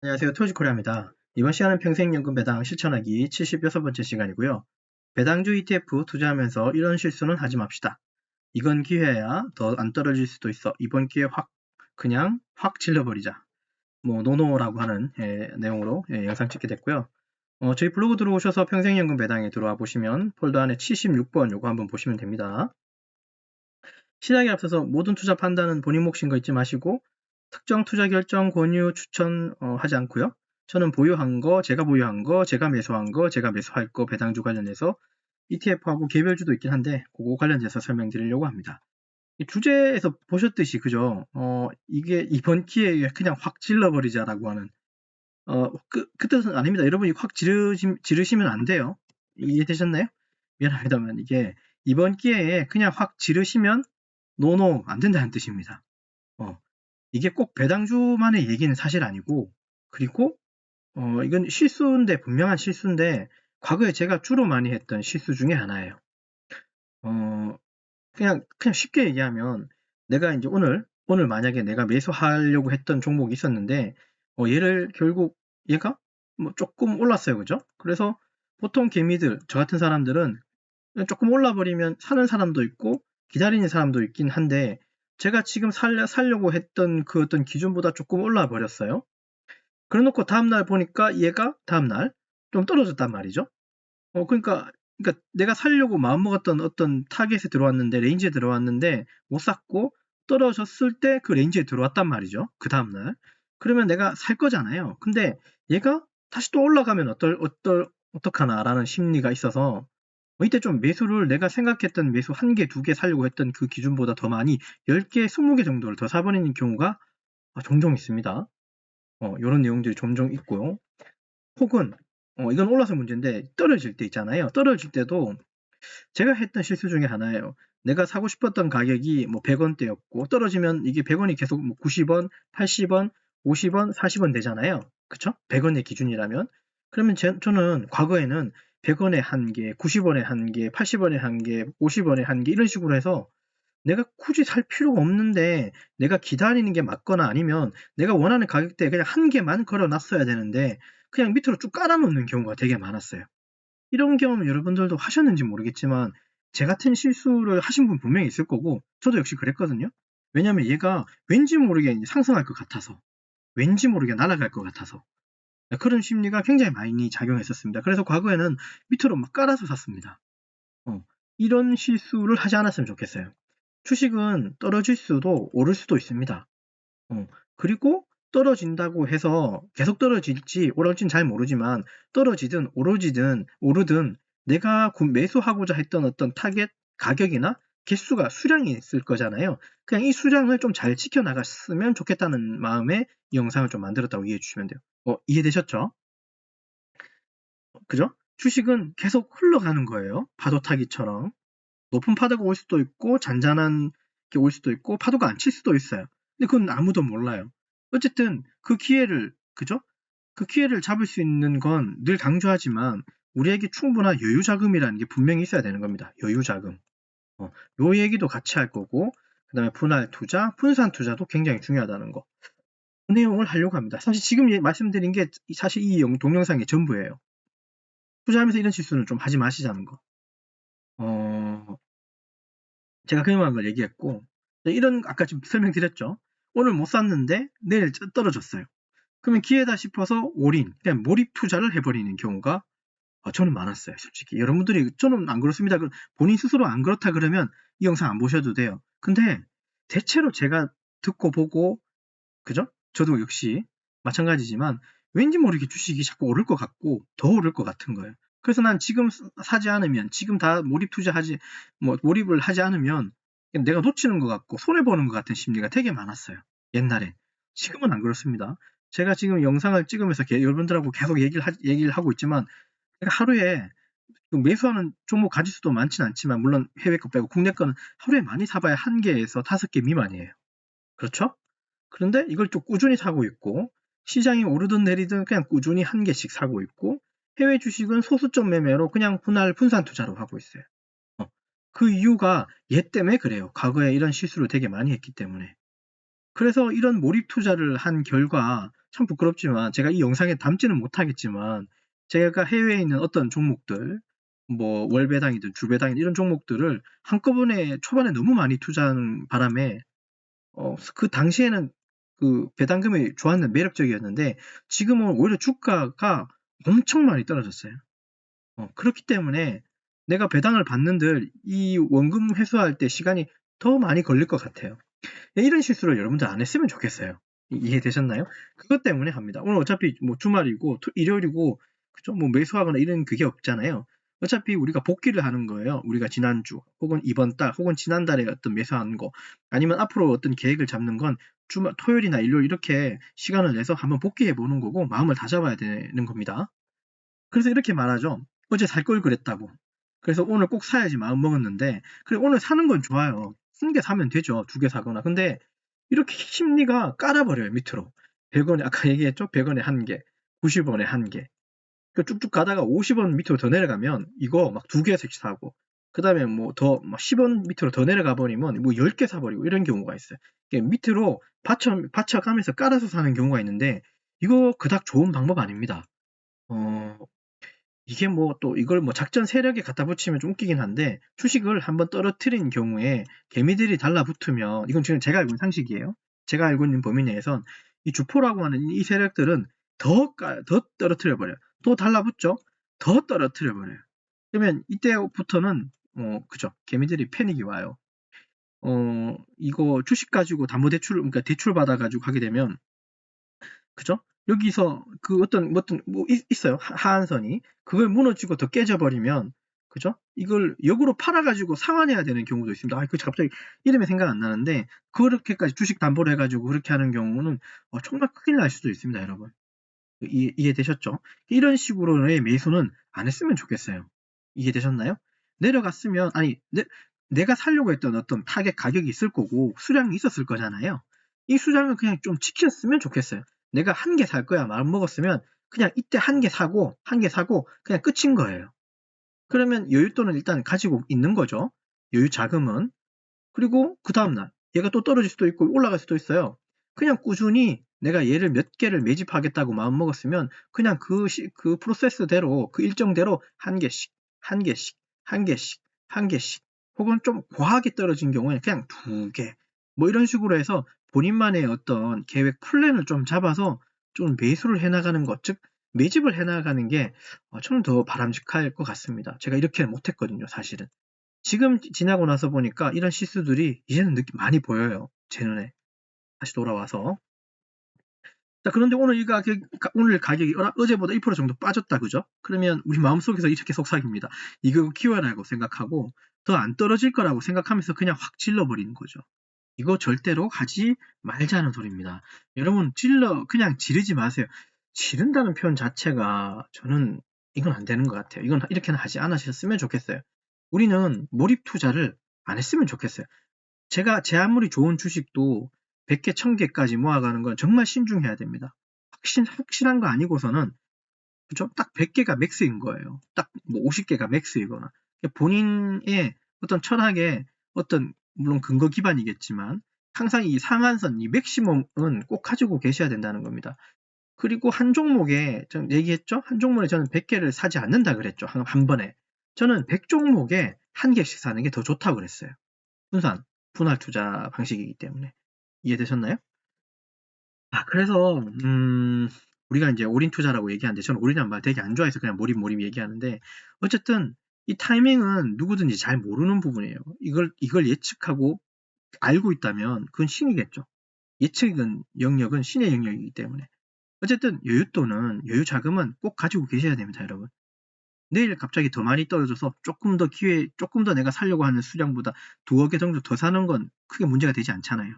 안녕하세요. 토지코리아입니다. 이번 시간은 평생연금 배당 실천하기 76번째 시간이고요. 배당주 ETF 투자하면서 이런 실수는 하지 맙시다. 이건 기회야. 더 안 떨어질 수도 있어. 이번 기회 그냥 확 질러버리자. 노노라고 하는 내용으로 영상 찍게 됐고요. 저희 블로그 들어오셔서 평생연금 배당에 들어와 보시면 폴더 안에 76번 요거 한번 보시면 됩니다. 시작에 앞서서 모든 투자 판단은 본인 몫인 거 잊지 마시고 특정 투자 결정, 권유, 추천 하지 않고요. 저는 보유한 거, 제가 보유한 거, 제가 매수한 거, 제가 매수할 거 배당주 관련해서 ETF하고 개별주도 있긴 한데 그거 관련해서 설명드리려고 합니다. 이 주제에서 보셨듯이 그죠? 이게 이번 기회에 그냥 확 질러버리자라고 하는 그 뜻은 아닙니다. 여러분이 확 지르시면 안 돼요. 이해되셨나요? 미안합니다만 이게 이번 기회에 그냥 확 지르시면 노노 안 된다는 뜻입니다. 이게 꼭 배당주만의 얘기는 사실 아니고 그리고 이건 실수인데 분명한 실수인데 과거에 제가 주로 많이 했던 실수 중에 하나예요. 그냥 쉽게 얘기하면 내가 이제 오늘 만약에 내가 매수하려고 했던 종목이 있었는데 얘를 결국 얘가 조금 올랐어요. 그죠? 그래서 보통 개미들 저 같은 사람들은 조금 올라버리면 사는 사람도 있고 기다리는 사람도 있긴 한데 제가 지금 살려고 했던 그 어떤 기준보다 조금 올라버렸어요. 그래놓고 다음날 보니까 얘가 다음날 좀 떨어졌단 말이죠. 그러니까 내가 살려고 마음먹었던 어떤 타겟에 들어왔는데 레인지에 들어왔는데 못 샀고 떨어졌을 때 그 레인지에 들어왔단 말이죠. 그 다음날 그러면 내가 살 거잖아요. 근데 얘가 다시 또 올라가면 어떡하나라는 심리가 있어서 이때 좀 매수를 내가 생각했던 매수 1개, 2개 사려고 했던 그 기준보다 더 많이 10개, 20개 정도를 더 사버리는 경우가 종종 있습니다. 이런 내용들이 종종 있고요. 혹은 이건 올라서 문제인데 떨어질 때 있잖아요. 떨어질 때도 제가 했던 실수 중에 하나예요. 내가 사고 싶었던 가격이 100원대였고 떨어지면 이게 100원이 계속 90원, 80원, 50원, 40원 되잖아요. 그쵸? 100원의 기준이라면. 그러면 저는 과거에는 100원에 한 개, 90원에 한 개, 80원에 한 개, 50원에 한 개 이런 식으로 해서 내가 굳이 살 필요가 없는데 내가 기다리는 게 맞거나 아니면 내가 원하는 가격대에 그냥 한 개만 걸어 놨어야 되는데 그냥 밑으로 쭉 깔아 놓는 경우가 되게 많았어요. 이런 경험 여러분들도 하셨는지 모르겠지만 제 같은 실수를 하신 분 분명히 있을 거고 저도 역시 그랬거든요. 왜냐면 얘가 왠지 모르게 상승할 것 같아서 왠지 모르게 날아갈 것 같아서 그런 심리가 굉장히 많이 작용했었습니다. 그래서 과거에는 밑으로 막 깔아서 샀습니다. 이런 실수를 하지 않았으면 좋겠어요. 주식은 떨어질 수도 오를 수도 있습니다. 그리고 떨어진다고 해서 계속 떨어질지 오를지는 잘 모르지만 떨어지든 오르든 내가 매수하고자 했던 어떤 타겟 가격이나 개수가 수량이 있을 거잖아요. 그냥 이 수량을 좀 잘 지켜나갔으면 좋겠다는 마음에 이 영상을 좀 만들었다고 이해해 주시면 돼요. 이해되셨죠? 그죠? 주식은 계속 흘러가는 거예요. 파도 타기처럼. 높은 파도가 올 수도 있고 잔잔한 게 올 수도 있고 파도가 안 칠 수도 있어요. 근데 그건 아무도 몰라요. 어쨌든 그 기회를 그죠? 그 기회를 잡을 수 있는 건 늘 강조하지만 우리에게 충분한 여유 자금이라는 게 분명히 있어야 되는 겁니다. 여유 자금. 요 얘기도 같이 할 거고 그다음에 분할 투자, 분산 투자도 굉장히 중요하다는 거. 그 내용을 하려고 합니다. 사실 지금 말씀드린 게 사실 이 동영상의 전부예요. 투자하면서 이런 실수는 좀 하지 마시자는 거. 제가 그만한 걸 얘기했고 이런 아까 좀 설명드렸죠. 오늘 못 샀는데 내일 떨어졌어요. 그러면 기회다 싶어서 올인, 그냥 몰입 투자를 해버리는 경우가 저는 많았어요. 솔직히 여러분들이 저는 안 그렇습니다. 본인 스스로 안 그렇다 그러면 이 영상 안 보셔도 돼요. 근데 대체로 제가 듣고 보고 그죠? 저도 역시 마찬가지지만 왠지 모르게 주식이 자꾸 오를 것 같고 더 오를 것 같은 거예요. 그래서 난 지금 사지 않으면 지금 다 몰입을 하지 않으면 내가 놓치는 것 같고 손해보는 것 같은 심리가 되게 많았어요. 옛날에. 지금은 안 그렇습니다. 제가 지금 영상을 찍으면서 여러분들하고 계속 얘기를 하고 있지만 제가 하루에 매수하는 종목 가지수도 많진 않지만 물론 해외 거 빼고 국내 거는 하루에 많이 사봐야 1개에서 5개 미만이에요. 그렇죠? 그런데 이걸 좀 꾸준히 사고 있고 시장이 오르든 내리든 그냥 꾸준히 1개씩 사고 있고 해외 주식은 소수점 매매로 그냥 분산 투자로 하고 있어요. 그 이유가 얘 때문에 그래요. 과거에 이런 실수를 되게 많이 했기 때문에. 그래서 이런 몰입 투자를 한 결과 참 부끄럽지만 제가 이 영상에 담지는 못하겠지만 제가 해외에 있는 어떤 종목들 뭐 월배당이든 주배당이든 이런 종목들을 한꺼번에 초반에 너무 많이 투자하는 바람에 그 당시에는 그 배당금이 좋았는 매력적이었는데 지금은 오히려 주가가 엄청 많이 떨어졌어요. 그렇기 때문에 내가 배당을 받는들 이 원금 회수할 때 시간이 더 많이 걸릴 것 같아요. 이런 실수를 여러분들 안 했으면 좋겠어요. 이해되셨나요? 그것 때문에 합니다. 오늘 어차피 뭐 주말이고 일요일이고 그죠? 뭐 매수하거나 이런 그게 없잖아요. 어차피 우리가 복귀를 하는 거예요. 우리가 지난주 혹은 이번 달 혹은 지난달에 어떤 매수하는 거 아니면 앞으로 어떤 계획을 잡는 건 주말 토요일이나 일요일 이렇게 시간을 내서 한번 복귀해 보는 거고 마음을 다잡아야 되는 겁니다. 그래서 이렇게 말하죠. 어제 살 걸 그랬다고. 그래서 오늘 꼭 사야지 마음 먹었는데 그래 오늘 사는 건 좋아요. 한 개 사면 되죠. 2개 사거나. 근데 이렇게 심리가 깔아버려요. 밑으로. 100원에 아까 얘기했죠. 100원에 한 개, 90원에 한 개. 쭉쭉 가다가 50원 밑으로 더 내려가면 이거 막 2개씩 사고 그 다음에 뭐 더 10원 밑으로 더 내려가 버리면 뭐 10개 사버리고 이런 경우가 있어요. 밑으로 받쳐가면서 깔아서 사는 경우가 있는데 이거 그닥 좋은 방법 아닙니다. 이게 뭐 또 이걸 뭐 작전 세력에 갖다 붙이면 좀 웃기긴 한데 주식을 한번 떨어뜨린 경우에 개미들이 달라붙으면 이건 지금 제가 알고 있는 상식이에요. 제가 알고 있는 범위 내에선 이 주포라고 하는 이 세력들은 더 떨어뜨려 버려요. 또 달라붙죠. 더 떨어뜨려 버려요. 그러면 이때부터는 그죠. 개미들이 패닉이 와요. 이거 주식 가지고 담보대출 그러니까 대출 받아 가지고 하게 되면 그죠? 여기서 그 어떤 뭐 있어요. 하한선이. 그걸 무너지고 더 깨져버리면 그죠? 이걸 역으로 팔아가지고 상환해야 되는 경우도 있습니다. 그 갑자기 이름이 생각 안 나는데 그렇게까지 주식 담보를 해가지고 그렇게 하는 경우는 정말 큰일 날 수도 있습니다, 여러분. 이해되셨죠? 이런 식으로의 매수는 안 했으면 좋겠어요. 이해되셨나요? 내려갔으면 내가 살려고 했던 어떤 타겟 가격이 있을 거고 수량이 있었을 거잖아요. 이 수량을 그냥 좀 지켰으면 좋겠어요. 내가 한 개 살 거야 마음 먹었으면 그냥 이때 한 개 사고 그냥 끝인 거예요. 그러면 여윳돈은 일단 가지고 있는 거죠. 여유 자금은. 그리고 그 다음날 얘가 또 떨어질 수도 있고 올라갈 수도 있어요. 그냥 꾸준히 내가 얘를 몇 개를 매집하겠다고 마음먹었으면 그냥 그 프로세스대로 그 일정대로 한 개씩 혹은 좀 과하게 떨어진 경우에 그냥 2개 뭐 이런 식으로 해서 본인만의 어떤 계획 플랜을 좀 잡아서 좀 매수를 해나가는 것, 즉 매집을 해나가는 게 좀 더 바람직할 것 같습니다. 제가 이렇게는 못했거든요, 사실은. 지금 지나고 나서 보니까 이런 실수들이 이제는 많이 보여요. 제 눈에. 다시 돌아와서. 자, 그런데 오늘 가격이 어제보다 1% 정도 빠졌다, 그죠? 그러면 우리 마음속에서 이렇게 속삭입니다. 이거 키워라고 생각하고 더 안 떨어질 거라고 생각하면서 그냥 확 질러버리는 거죠. 이거 절대로 하지 말자는 소리입니다. 여러분, 그냥 지르지 마세요. 지른다는 표현 자체가 저는 이건 안 되는 것 같아요. 이건 이렇게는 하지 않으셨으면 좋겠어요. 우리는 몰입 투자를 안 했으면 좋겠어요. 제 아무리 좋은 주식도 100개, 1000개까지 모아가는 건 정말 신중해야 됩니다. 확실한 거 아니고서는 그죠? 딱 100개가 맥스인 거예요. 딱 뭐 50개가 맥스이거나 본인의 어떤 철학에 어떤 물론 근거 기반이겠지만 항상 이 상한선, 이 맥시멈은 꼭 가지고 계셔야 된다는 겁니다. 그리고 한 종목에 얘기했죠? 한 종목에 저는 100개를 사지 않는다 그랬죠. 한 번에. 저는 100종목에 한 개씩 사는 게 더 좋다고 그랬어요. 분할 투자 방식이기 때문에. 이해되셨나요? 그래서 우리가 이제 올인 투자라고 얘기하는데 저는 올인한 말 되게 안 좋아해서 그냥 몰입 얘기하는데 어쨌든 이 타이밍은 누구든지 잘 모르는 부분이에요. 이걸 예측하고 알고 있다면 그건 신이겠죠. 예측은 영역은 신의 영역이기 때문에. 어쨌든 여유 자금은 꼭 가지고 계셔야 됩니다, 여러분. 내일 갑자기 더 많이 떨어져서 조금 더 내가 살려고 하는 수량보다 2억 개 정도 더 사는 건 크게 문제가 되지 않잖아요.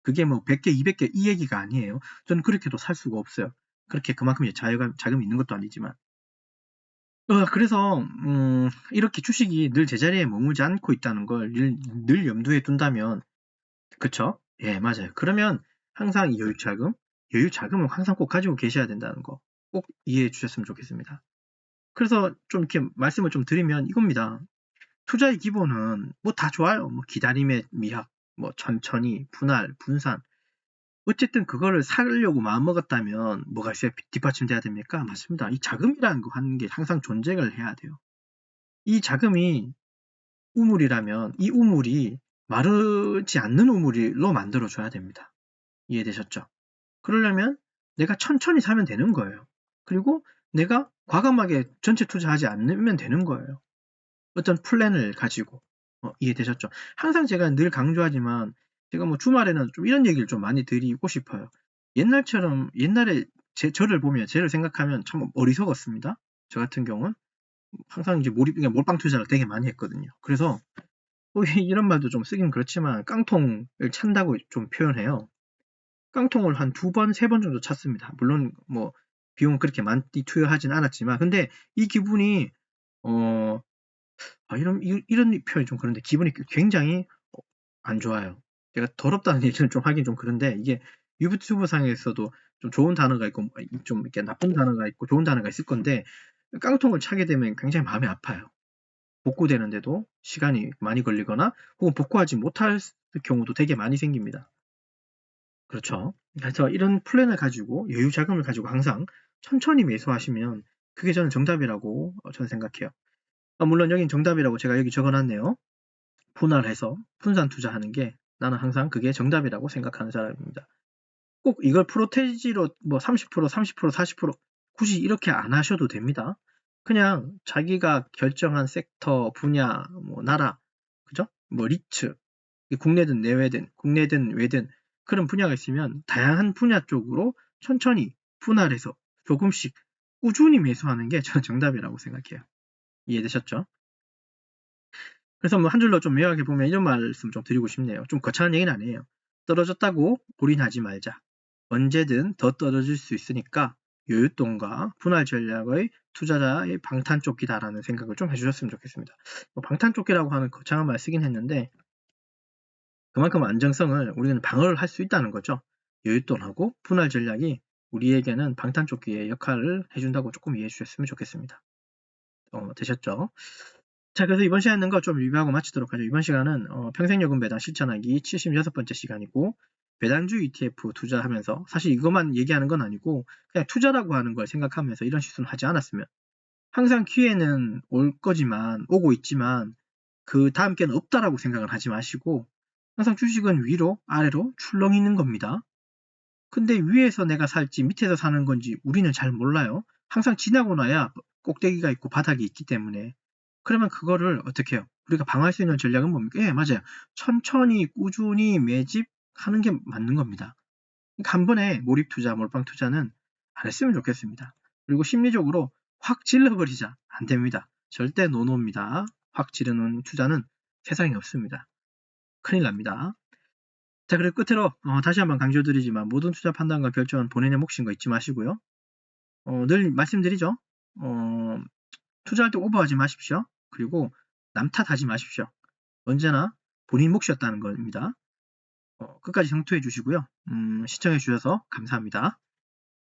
그게 뭐 100개, 200개 이 얘기가 아니에요. 저는 그렇게도 살 수가 없어요. 그렇게 그만큼 자금이 있는 것도 아니지만. 그래서 이렇게 주식이 늘 제자리에 머물지 않고 있다는 걸 늘 염두에 둔다면 그쵸? 예, 맞아요. 그러면 항상 이 여유 자금을 항상 꼭 가지고 계셔야 된다는 거 꼭 이해해 주셨으면 좋겠습니다. 그래서 좀 이렇게 말씀을 좀 드리면 이겁니다. 투자의 기본은 뭐 다 좋아요. 뭐 기다림의 미학, 뭐 천천히, 분할, 분산. 어쨌든 그거를 사려고 마음먹었다면 뭐가 있어야 뒷받침돼야 됩니까? 맞습니다. 이 자금이라는 거 하는 게 항상 존재를 해야 돼요. 이 자금이 우물이라면 이 우물이 마르지 않는 우물로 만들어줘야 됩니다. 이해되셨죠? 그러려면 내가 천천히 사면 되는 거예요. 그리고 내가 과감하게 전체 투자하지 않으면 되는 거예요. 어떤 플랜을 가지고. 이해되셨죠? 항상 제가 늘 강조하지만 제가 뭐 주말에는 좀 이런 얘기를 좀 많이 드리고 싶어요. 옛날처럼 옛날에 저를 보면 저를 생각하면 참 어리석었습니다. 저 같은 경우는 항상 이제 몰빵 투자를 되게 많이 했거든요. 그래서 이런 말도 좀 쓰긴 그렇지만 깡통을 찬다고 좀 표현해요. 깡통을 한 2번, 3번 정도 찼습니다. 물론 뭐 비용은 그렇게 많이 투여하진 않았지만 근데 이 기분이 이런 표현이 좀 그런데 기분이 굉장히 안 좋아요. 제가 더럽다는 얘기는 좀 하긴 좀 그런데 이게 유튜브 상에서도 좀 좋은 단어가 있고 좀 이렇게 나쁜 단어가 있고 좋은 단어가 있을 건데 깡통을 차게 되면 굉장히 마음이 아파요. 복구되는데도 시간이 많이 걸리거나 혹은 복구하지 못할 경우도 되게 많이 생깁니다. 그렇죠. 그래서 이런 플랜을 가지고 여유 자금을 가지고 항상 천천히 매수하시면 그게 저는 정답이라고 저는 생각해요. 물론 여긴 정답이라고 제가 여기 적어놨네요. 분할해서 분산 투자하는 게 나는 항상 그게 정답이라고 생각하는 사람입니다. 꼭 이걸 프로테지로 뭐 30%, 30%, 40% 굳이 이렇게 안 하셔도 됩니다. 그냥 자기가 결정한 섹터, 분야, 뭐 나라, 그죠? 뭐 리츠, 국내든 외든 그런 분야가 있으면 다양한 분야 쪽으로 천천히 분할해서 조금씩 꾸준히 매수하는 게 저는 정답이라고 생각해요. 이해되셨죠? 그래서 뭐 한 줄로 좀 요약해 보면 이런 말씀 좀 드리고 싶네요. 좀 거창한 얘기는 아니에요. 떨어졌다고 올인하지 말자. 언제든 더 떨어질 수 있으니까 여윳돈과 분할 전략의 투자자의 방탄조끼다라는 생각을 좀 해주셨으면 좋겠습니다. 방탄조끼라고 하는 거창한 말 쓰긴 했는데 그만큼 안정성을 우리는 방어를 할 수 있다는 거죠. 여윳돈하고 분할 전략이 우리에게는 방탄조끼의 역할을 해준다고 조금 이해해 주셨으면 좋겠습니다. 되셨죠? 자, 그래서 이번 시간은 거 좀 리뷰하고 마치도록 하죠. 이번 시간은 평생요금 배당 실천하기 76번째 시간이고 배당주 ETF 투자하면서 사실 이것만 얘기하는 건 아니고 그냥 투자라고 하는 걸 생각하면서 이런 실수는 하지 않았으면 항상 기회는 오고 있지만 그 다음 기회는 없다라고 생각을 하지 마시고 항상 주식은 위로 아래로 출렁이 있는 겁니다. 근데 위에서 내가 살지 밑에서 사는 건지 우리는 잘 몰라요. 항상 지나고 나야 꼭대기가 있고 바닥이 있기 때문에 그러면 그거를 어떻게 해요? 우리가 방어할 수 있는 전략은 뭡니까? 예, 맞아요. 천천히 꾸준히 매집하는 게 맞는 겁니다. 그러니까 한 번에 몰입 투자, 몰빵 투자는 안 했으면 좋겠습니다. 그리고 심리적으로 확 질러버리자. 안 됩니다. 절대 노노입니다. 확 지르는 투자는 세상에 없습니다. 큰일 납니다. 자, 그리고 끝으로 다시 한번 강조드리지만 모든 투자 판단과 결정은 본인의 몫인 거 잊지 마시고요. 늘 말씀드리죠. 투자할 때 오버하지 마십시오. 그리고 남 탓하지 마십시오. 언제나 본인 몫이었다는 겁니다. 끝까지 성투해 주시고요. 시청해 주셔서 감사합니다.